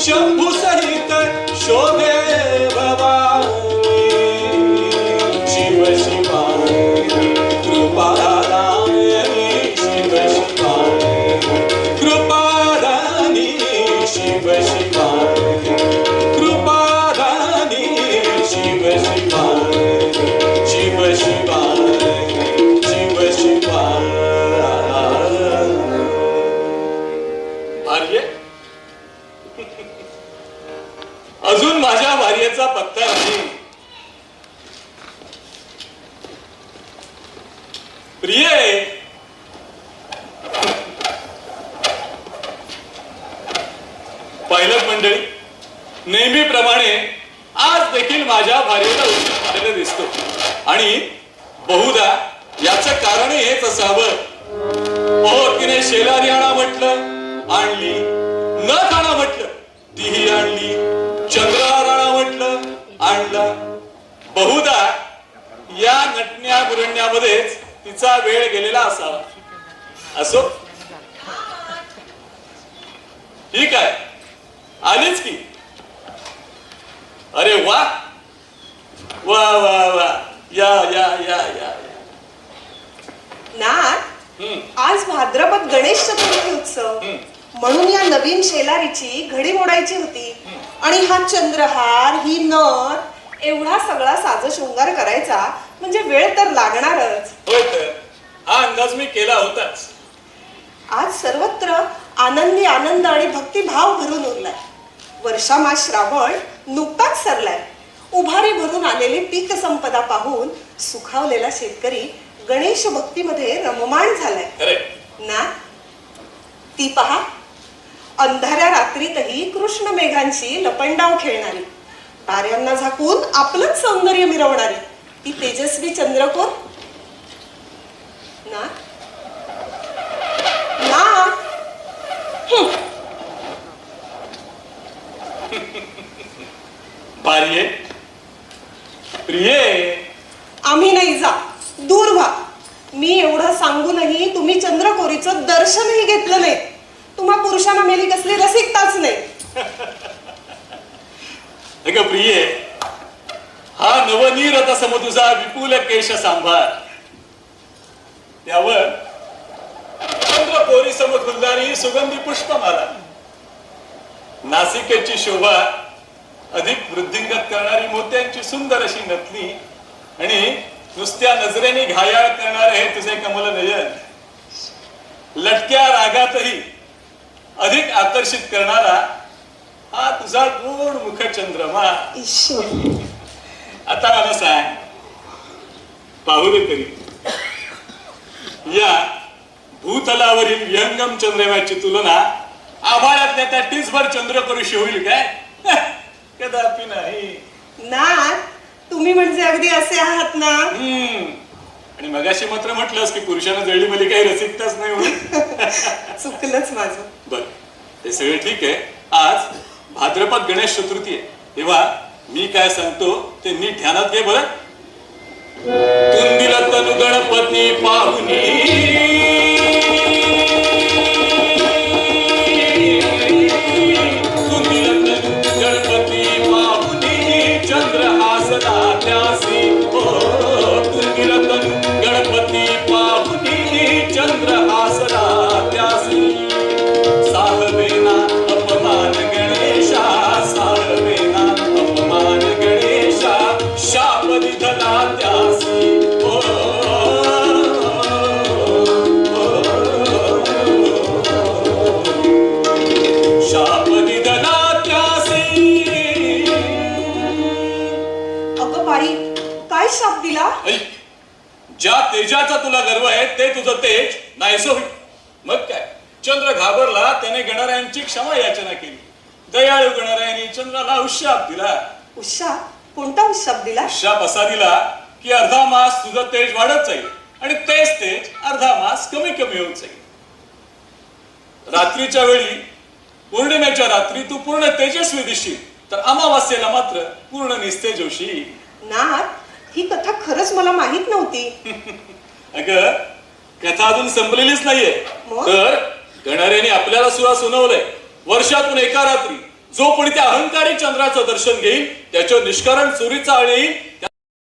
शंभू सहित शोभे भवानी शिव शिवानी कृपादानी शिव शिवानी कृपादानी शिव शिवानी कृपादानी शिव शिवानी शिव शिवानी शिव शिवानी भार्ये अजून माझ्या भार्येचा पत्ता नाही. प्रिये पाहिलं मंडळी, नेहमीप्रमाणे आज देखील माझ्या भार्येला उशीर झालेला दिसतो आणि बहुधा याचं कारण हेच असावं. हो, तिने शेलारी आणा म्हटलं, आणली. नथ आणा म्हटलं, तीही आणली. चंद्रहार आणा म्हटलं, आणला. बहुधा या नटण्या बुरण्यामध्येच तिचा वेळ गेलेला असावा. असो, ठीक आहे, आलीच की. अरे वा वा वा वा, या या या या नाथ, आज भाद्रपद गणेश चतुर्थी उत्सव म्हणून या नवीन शेलारीची घडी मोडायची होती आणि हा चंद्रहार, ही नथ, एवढा सगळा साज शृंगार करायचा म्हणजे वेळ तर लागणारच. होय, तर हा अंदाज मी केला होताच. आज सर्वत्र आनंदी आनंद आणि भक्तिभाव भरून उरलाय. वर्षामास श्रावण नुकताच सरलाय. उभारी भरून आलेली पीक संपदा पाहून सुखावलेला शेतकरी गणेश भक्तीमध्ये रममाण झालाय. ना ती पहा, अंधाऱ्या रात्रीतही कृष्ण मेघांची लपंडाव खेळणारी, ताऱ्यांना झाकून आपलंच सौंदर्य मिरवणारी ती तेजस्वी चंद्रकोर. ना ना भार्ये, प्रिये, आम्ही नाही, जा दूर व्हा. मी एवढं सांगूनही तुम्ही चंद्रकोरीचं दर्शनही घेतलं नाही. तुम्हा पुरुषांना मेली कसली रसिकताच नाही. अगं प्रिये, हा नवनीरत समतुझा विपुल केश सांभार, त्यावर चंद्रकोरी सम फुलणारी सुगंधी पुष्पमाला, नासिकेची शोभा अधिक वृद्धिंगत करणारी मोत्यांची सुंदर अशी नथनी आणि नुसत्या नजरेने घायाळ करणारे हे तुझे कमल नयन, लटक्या रागातही अधिक आकर्षित करणारा हा तुझा गोड मुख चंद्रमा. आता मला सांग, पाहू दे तरी, या भूतलावरील व्यंगम चंद्रमाची तुलना आभाळातल्या त्या टीसभर चंद्रकोरीशी होईल काय? कदापि नाही. ना तुम्ही म्हणजे अगदी असे आहात ना. आणि मगाशी मात्र म्हटलंस की पुरुषांना जळली मला काही रसिकताच नाही म्हणून. चुकलंच माझं. बर, ते सगळं ठीक आहे. आज भाद्रपद गणेश चतुर्थी आहे, तेव्हा मी काय सांगतो ते नीट ध्यानात घे बरं. तुंदिल तनु गणपती पाहुनी, ज्या तेजाचा तुला गर्व आहे ते तुझं तेज नाहीसं होईल. मग काय, चंद्र घाबरला त्याने गणरायांची क्षमा याचना केली. दयाळू गणरायांनी चंद्राला उशाप दिला. उशाप? कोणता उशाप दिला? उशाप असा दिला की अर्धा मास तुझं तेज वाढत जाईल आणि तेच तेज अर्धा मास कमी कमी होत जाईल. रात्रीच्या वेळी, पौर्णिमेच्या रात्री तू पूर्ण तेजस्वी दिसशील, तर अमावास्येला मात्र पूर्ण निस्तेज होशील. नाथ, ही कथा खरंच मला माहित नव्हती. अगं, कथा अजून संपलेलीच नाहीये. तर गणरायाने आपल्याला सुद्धा सुनावलंय, वर्षातून एका रात्री जो कोणी त्या अहंकारी चंद्राचं दर्शन घेईल त्याच्या निष्कारण चोरीचा आळ येईल.